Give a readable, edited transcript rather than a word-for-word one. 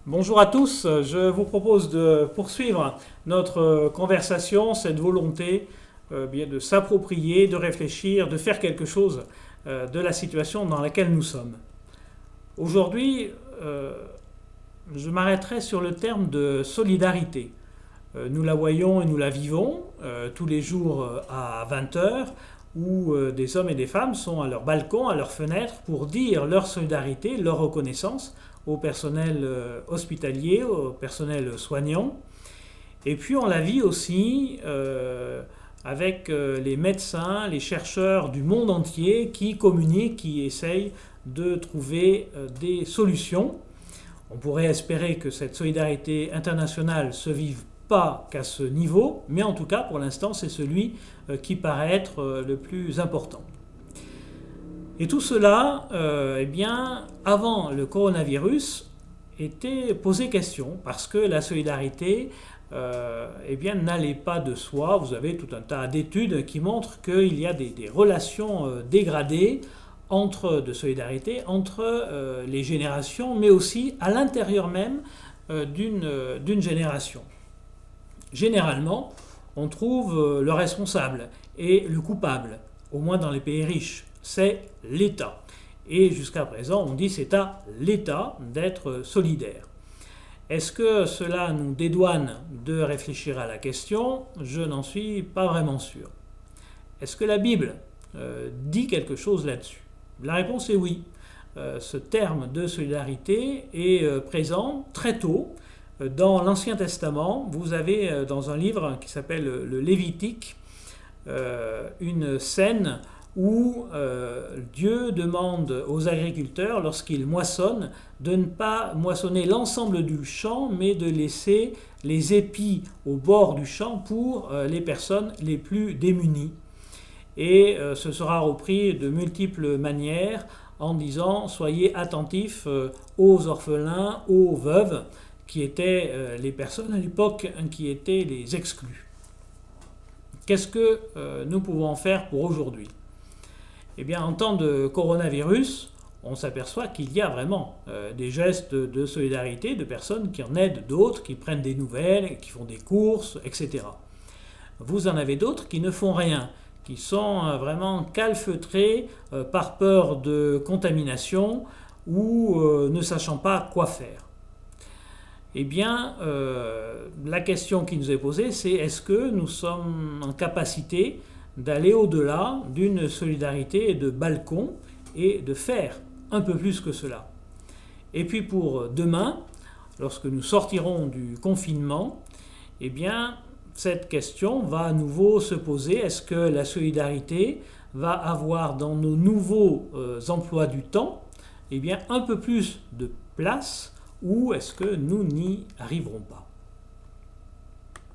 Bonjour à tous, je vous propose de poursuivre notre conversation, cette volonté bien de s'approprier, de réfléchir, de faire quelque chose de la situation dans laquelle nous sommes. Aujourd'hui, je m'arrêterai sur le terme de solidarité. Nous la voyons et nous la vivons tous les jours à 20 heures, où des hommes et des femmes sont à leur balcon, à leur fenêtre, pour dire leur solidarité, leur reconnaissance au personnel hospitalier, au personnel soignant. Et puis on la vit aussi avec les médecins, les chercheurs du monde entier qui communiquent, qui essayent de trouver des solutions. On pourrait espérer que cette solidarité internationale se vive pas qu'à ce niveau, mais en tout cas pour l'instant c'est celui qui paraît être le plus important. Et tout cela, eh bien, avant le coronavirus, était posé question parce que la solidarité eh bien, n'allait pas de soi. Vous avez tout un tas d'études qui montrent qu'il y a des relations dégradées de solidarité entre les générations, mais aussi à l'intérieur même d'une génération. Généralement, on trouve le responsable et le coupable, au moins dans les pays riches, c'est l'État. Et jusqu'à présent, on dit c'est à l'État d'être solidaire. Est-ce que cela nous dédouane de réfléchir à la question? Je n'en suis pas vraiment sûr. Est-ce que la Bible dit quelque chose là-dessus? La réponse est oui. Ce terme de solidarité est présent très tôt. Dans l'Ancien Testament, vous avez dans un livre qui s'appelle le Lévitique une scène où Dieu demande aux agriculteurs, lorsqu'ils moissonnent, de ne pas moissonner l'ensemble du champ, mais de laisser les épis au bord du champ pour les personnes les plus démunies. Et ce sera repris de multiples manières en disant « Soyez attentifs aux orphelins, aux veuves », qui étaient les personnes à l'époque qui étaient les exclus. Qu'est-ce que nous pouvons faire pour aujourd'hui? Eh bien, en temps de coronavirus, on s'aperçoit qu'il y a vraiment des gestes de solidarité, de personnes qui en aident d'autres, qui prennent des nouvelles, qui font des courses, etc. Vous en avez d'autres qui ne font rien, qui sont vraiment calfeutrés par peur de contamination ou ne sachant pas quoi faire. Eh bien, la question qui nous est posée, c'est est-ce que nous sommes en capacité d'aller au-delà d'une solidarité de balcon et de faire un peu plus que cela. Et puis pour demain, lorsque nous sortirons du confinement, eh bien, cette question va à nouveau se poser. Est-ce que la solidarité va avoir dans nos nouveaux emplois du temps eh bien, un peu plus de place ou est-ce que nous n'y arriverons pas?